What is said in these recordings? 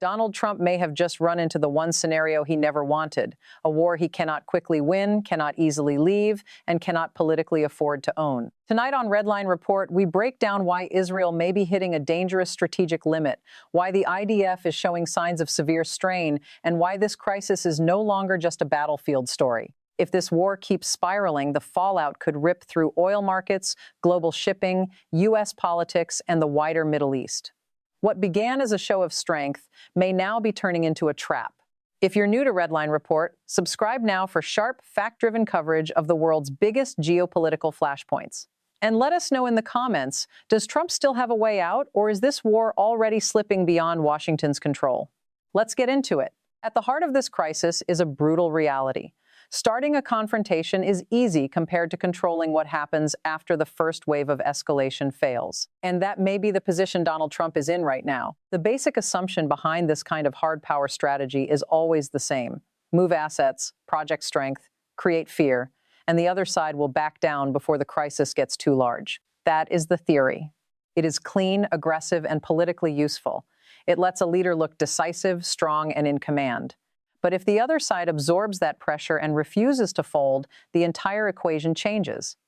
Donald Trump may have just run into the one scenario he never wanted, a war he cannot quickly win, cannot easily leave, and cannot politically afford to own. Tonight on Redline Report, we break down why Israel may be hitting a dangerous strategic limit, why the IDF is showing signs of severe strain, and why this crisis is no longer just a battlefield story. If this war keeps spiraling, the fallout could rip through oil markets, global shipping, U.S. politics, and the wider Middle East. What began as a show of strength may now be turning into a trap. If you're new to Redline Report, subscribe now for sharp, fact-driven coverage of the world's biggest geopolitical flashpoints. And let us know in the comments, does Trump still have a way out, or is this war already slipping beyond Washington's control? Let's get into it. At the heart of this crisis is a brutal reality. Starting a confrontation is easy compared to controlling what happens after the first wave of escalation fails. And that may be the position Donald Trump is in right now. The basic assumption behind this kind of hard power strategy is always the same. Move assets, project strength, create fear, and the other side will back down before the crisis gets too large. That is the theory. It is clean, aggressive, and politically useful. It lets a leader look decisive, strong, and in command. But if the other side absorbs that pressure and refuses to fold, the entire equation changes.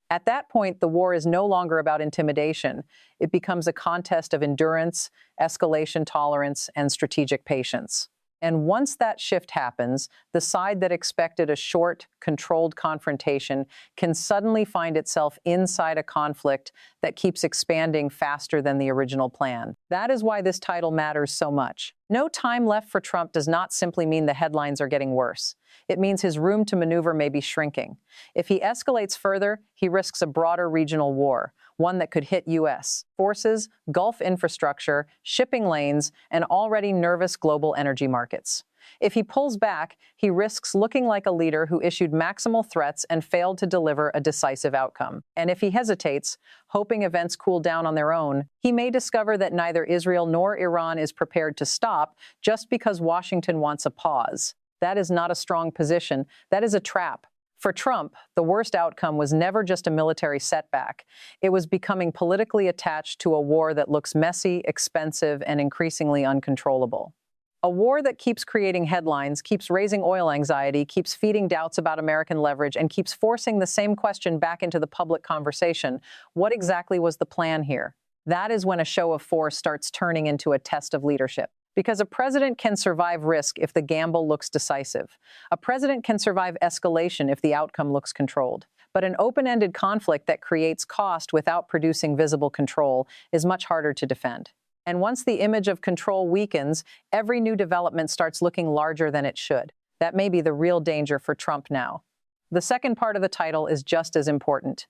At that point, the war is no longer about intimidation. It becomes a contest of endurance, escalation tolerance, and strategic patience. And once that shift happens, the side that expected a short, controlled confrontation can suddenly find itself inside a conflict that keeps expanding faster than the original plan. That is why this title matters so much. No time left for Trump does not simply mean the headlines are getting worse. It means his room to maneuver may be shrinking. If he escalates further, he risks a broader regional war, one that could hit U.S. forces, Gulf infrastructure, shipping lanes, and already nervous global energy markets. If he pulls back, he risks looking like a leader who issued maximal threats and failed to deliver a decisive outcome. And if he hesitates, hoping events cool down on their own, he may discover that neither Israel nor Iran is prepared to stop just because Washington wants a pause. That is not a strong position. That is a trap. For Trump, the worst outcome was never just a military setback. It was becoming politically attached to a war that looks messy, expensive, and increasingly uncontrollable. A war that keeps creating headlines, keeps raising oil anxiety, keeps feeding doubts about American leverage, and keeps forcing the same question back into the public conversation. What exactly was the plan here? That is when a show of force starts turning into a test of leadership. Because a president can survive risk if the gamble looks decisive. A president can survive escalation if the outcome looks controlled. But an open-ended conflict that creates cost without producing visible control is much harder to defend. And once the image of control weakens, every new development starts looking larger than it should. That may be the real danger for Trump now. The second part of the title is just as important.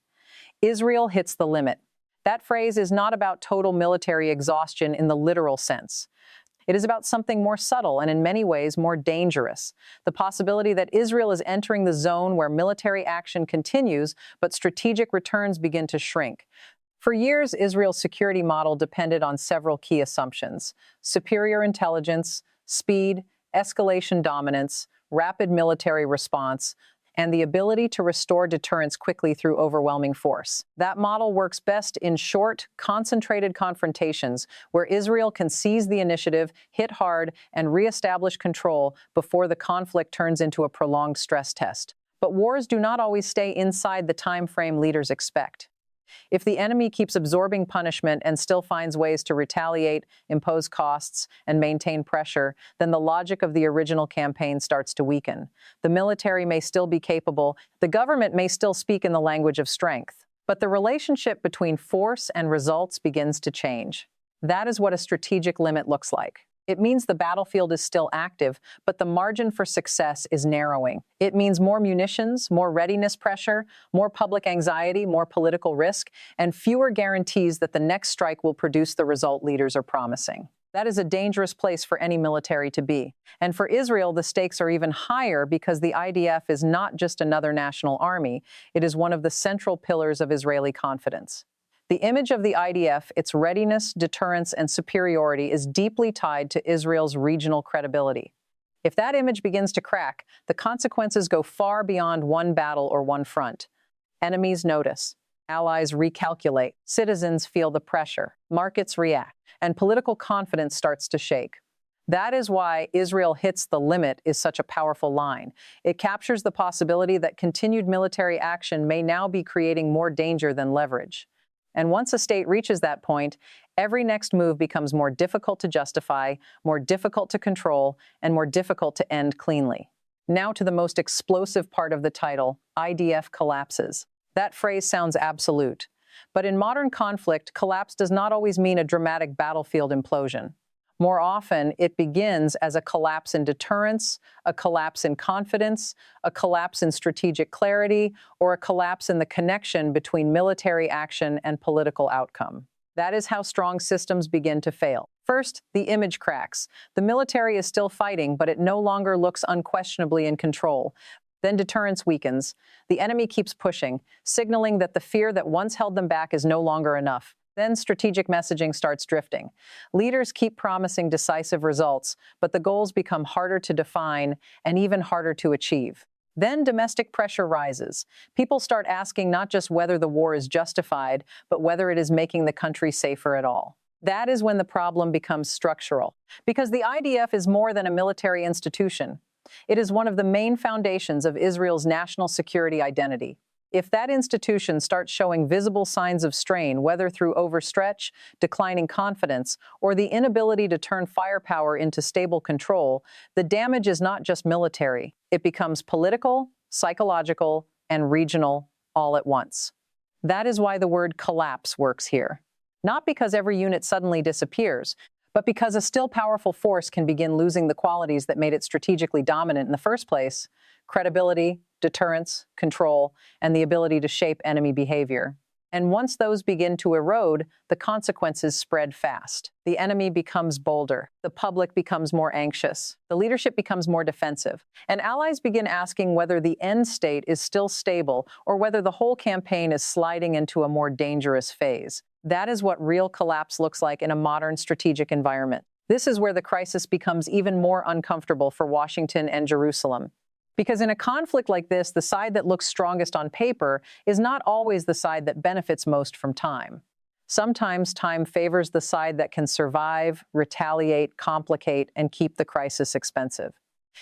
Israel hits the limit. That phrase is not about total military exhaustion in the literal sense. It is about something more subtle and in many ways more dangerous. The possibility that Israel is entering the zone where military action continues, but strategic returns begin to shrink. For years, Israel's security model depended on several key assumptions: superior intelligence, speed, escalation dominance, rapid military response, and the ability to restore deterrence quickly through overwhelming force. That model works best in short, concentrated confrontations where Israel can seize the initiative, hit hard, and reestablish control before the conflict turns into a prolonged stress test. But wars do not always stay inside the time frame leaders expect. If the enemy keeps absorbing punishment and still finds ways to retaliate, impose costs, and maintain pressure, then the logic of the original campaign starts to weaken. The military may still be capable, the government may still speak in the language of strength, but the relationship between force and results begins to change. That is what a strategic limit looks like. It means the battlefield is still active, but the margin for success is narrowing. It means more munitions, more readiness pressure, more public anxiety, more political risk, and fewer guarantees that the next strike will produce the result leaders are promising. That is a dangerous place for any military to be. And for Israel, the stakes are even higher because the IDF is not just another national army. It is one of the central pillars of Israeli confidence. The image of the IDF, its readiness, deterrence, and superiority is deeply tied to Israel's regional credibility. If that image begins to crack, the consequences go far beyond one battle or one front. Enemies notice. Allies recalculate. Citizens feel the pressure. Markets react. And political confidence starts to shake. That is why Israel hits the limit is such a powerful line. It captures the possibility that continued military action may now be creating more danger than leverage. And once a state reaches that point, every next move becomes more difficult to justify, more difficult to control, and more difficult to end cleanly. Now to the most explosive part of the title, IDF collapses. That phrase sounds absolute. But in modern conflict, collapse does not always mean a dramatic battlefield implosion. More often, it begins as a collapse in deterrence, a collapse in confidence, a collapse in strategic clarity, or a collapse in the connection between military action and political outcome. That is how strong systems begin to fail. First, the image cracks. The military is still fighting, but it no longer looks unquestionably in control. Then deterrence weakens. The enemy keeps pushing, signaling that the fear that once held them back is no longer enough. Then strategic messaging starts drifting. Leaders keep promising decisive results, but the goals become harder to define and even harder to achieve. Then domestic pressure rises. People start asking not just whether the war is justified, but whether it is making the country safer at all. That is when the problem becomes structural. Because the IDF is more than a military institution. It is one of the main foundations of Israel's national security identity. If that institution starts showing visible signs of strain, whether through overstretch, declining confidence, or the inability to turn firepower into stable control, the damage is not just military. It becomes political, psychological, and regional all at once. That is why the word collapse works here. Not because every unit suddenly disappears, but because a still powerful force can begin losing the qualities that made it strategically dominant in the first place: credibility, deterrence, control, and the ability to shape enemy behavior. And once those begin to erode, the consequences spread fast. The enemy becomes bolder. The public becomes more anxious. The leadership becomes more defensive. And allies begin asking whether the end state is still stable or whether the whole campaign is sliding into a more dangerous phase. That is what real collapse looks like in a modern strategic environment. This is where the crisis becomes even more uncomfortable for Washington and Jerusalem. Because in a conflict like this, the side that looks strongest on paper is not always the side that benefits most from time. Sometimes time favors the side that can survive, retaliate, complicate, and keep the crisis expensive.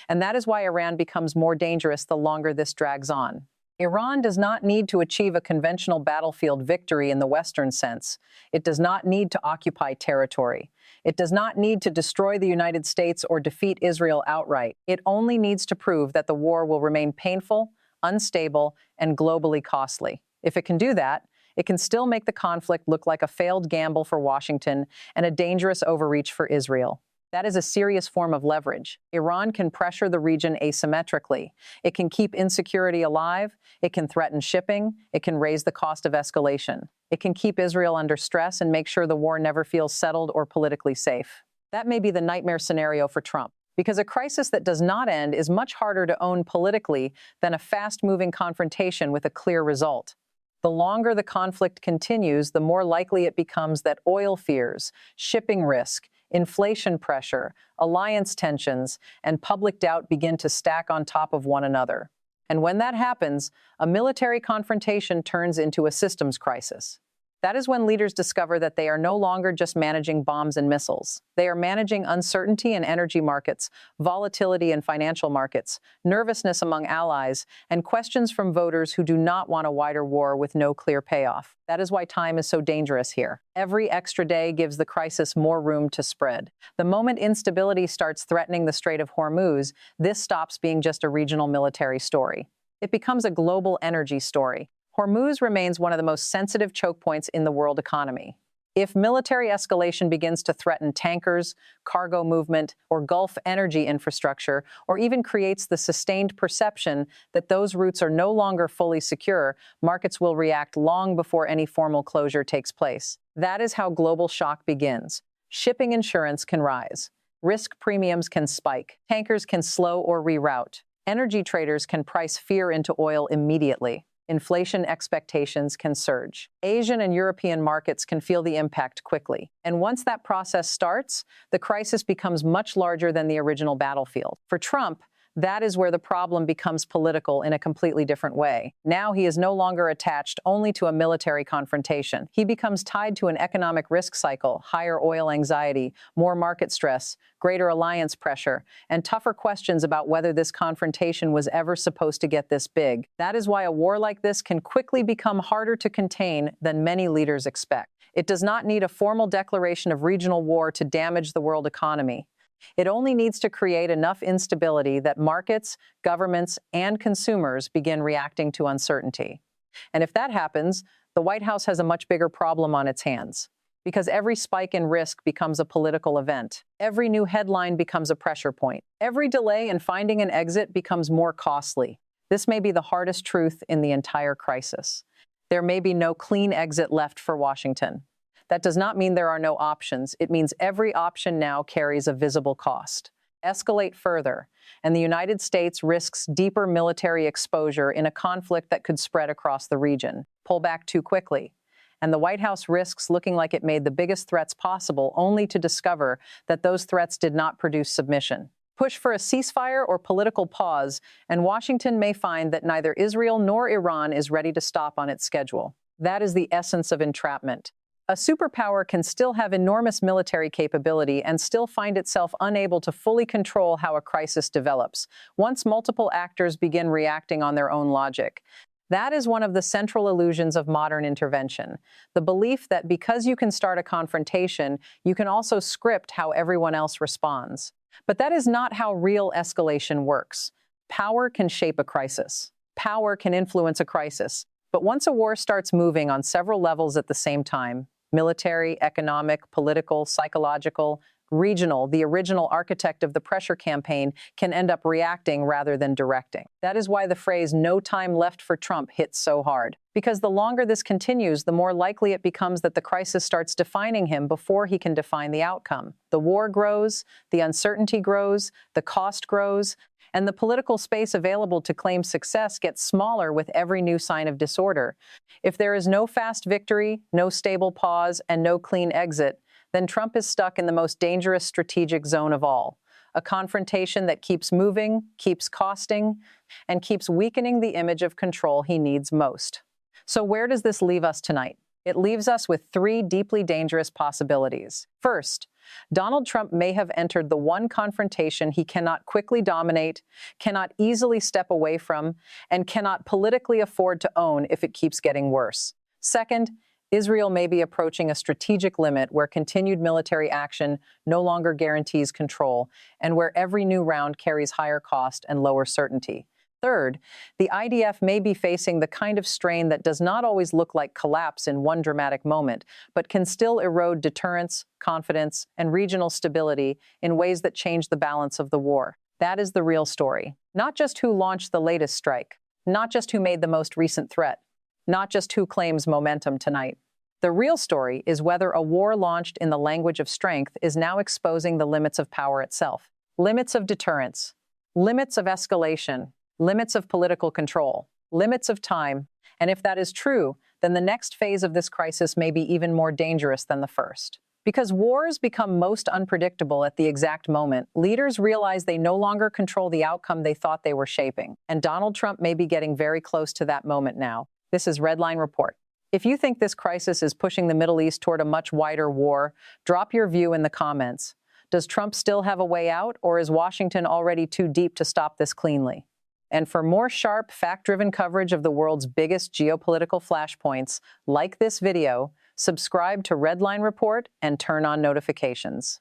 And that is why Iran becomes more dangerous the longer this drags on. Iran does not need to achieve a conventional battlefield victory in the Western sense. It does not need to occupy territory. It does not need to destroy the United States or defeat Israel outright. It only needs to prove that the war will remain painful, unstable, and globally costly. If it can do that, it can still make the conflict look like a failed gamble for Washington and a dangerous overreach for Israel. That is a serious form of leverage. Iran can pressure the region asymmetrically. It can keep insecurity alive. It can threaten shipping. It can raise the cost of escalation. It can keep Israel under stress and make sure the war never feels settled or politically safe. That may be the nightmare scenario for Trump, because a crisis that does not end is much harder to own politically than a fast-moving confrontation with a clear result. The longer the conflict continues, the more likely it becomes that oil fears, shipping risk, inflation pressure, alliance tensions, and public doubt begin to stack on top of one another. And when that happens, a military confrontation turns into a systems crisis. That is when leaders discover that they are no longer just managing bombs and missiles. They are managing uncertainty in energy markets, volatility in financial markets, nervousness among allies, and questions from voters who do not want a wider war with no clear payoff. That is why time is so dangerous here. Every extra day gives the crisis more room to spread. The moment instability starts threatening the Strait of Hormuz, this stops being just a regional military story. It becomes a global energy story. Hormuz remains one of the most sensitive choke points in the world economy. If military escalation begins to threaten tankers, cargo movement, or Gulf energy infrastructure, or even creates the sustained perception that those routes are no longer fully secure, markets will react long before any formal closure takes place. That is how global shock begins. Shipping insurance can rise. Risk premiums can spike. Tankers can slow or reroute. Energy traders can price fear into oil immediately. Inflation expectations can surge. Asian and European markets can feel the impact quickly. And once that process starts, the crisis becomes much larger than the original battlefield. For Trump, That is where the problem becomes political in a completely different way. Now he is no longer attached only to a military confrontation. He becomes tied to an economic risk cycle, higher oil anxiety, more market stress, greater alliance pressure, and tougher questions about whether this confrontation was ever supposed to get this big. That is why a war like this can quickly become harder to contain than many leaders expect. It does not need a formal declaration of regional war to damage the world economy. It only needs to create enough instability that markets, governments, and consumers begin reacting to uncertainty. And if that happens, the White House has a much bigger problem on its hands. Because every spike in risk becomes a political event. Every new headline becomes a pressure point. Every delay in finding an exit becomes more costly. This may be the hardest truth in the entire crisis. There may be no clean exit left for Washington. That does not mean there are no options. It means every option now carries a visible cost. Escalate further, and the United States risks deeper military exposure in a conflict that could spread across the region. Pull back too quickly, and the White House risks looking like it made the biggest threats possible only to discover that those threats did not produce submission. Push for a ceasefire or political pause, and Washington may find that neither Israel nor Iran is ready to stop on its schedule. That is the essence of entrapment. A superpower can still have enormous military capability and still find itself unable to fully control how a crisis develops, once multiple actors begin reacting on their own logic. That is one of the central illusions of modern intervention, the belief that because you can start a confrontation, you can also script how everyone else responds. But that is not how real escalation works. Power can shape a crisis. Power can influence a crisis. But once a war starts moving on several levels at the same time, military, economic, political, psychological, regional, the original architect of the pressure campaign can end up reacting rather than directing. That is why the phrase "no time left for Trump" hits so hard. Because the longer this continues, the more likely it becomes that the crisis starts defining him before he can define the outcome. The war grows, the uncertainty grows, the cost grows, and the political space available to claim success gets smaller with every new sign of disorder. If there is no fast victory, no stable pause, and no clean exit, then Trump is stuck in the most dangerous strategic zone of all, a confrontation that keeps moving, keeps costing, and keeps weakening the image of control he needs most. So where does this leave us tonight? It leaves us with three deeply dangerous possibilities. First, Donald Trump may have entered the one confrontation he cannot quickly dominate, cannot easily step away from, and cannot politically afford to own if it keeps getting worse. Second, Israel may be approaching a strategic limit where continued military action no longer guarantees control, and where every new round carries higher cost and lower certainty. Third, the IDF may be facing the kind of strain that does not always look like collapse in one dramatic moment, but can still erode deterrence, confidence, and regional stability in ways that change the balance of the war. That is the real story. Not just who launched the latest strike, not just who made the most recent threat, not just who claims momentum tonight. The real story is whether a war launched in the language of strength is now exposing the limits of power itself. Limits of deterrence, limits of escalation, limits of political control, limits of time. And if that is true, then the next phase of this crisis may be even more dangerous than the first. Because wars become most unpredictable at the exact moment, leaders realize they no longer control the outcome they thought they were shaping. And Donald Trump may be getting very close to that moment now. This is Redline Report. If you think this crisis is pushing the Middle East toward a much wider war, drop your view in the comments. Does Trump still have a way out, or is Washington already too deep to stop this cleanly? And for more sharp, fact-driven coverage of the world's biggest geopolitical flashpoints, like this video, subscribe to Redline Report and turn on notifications.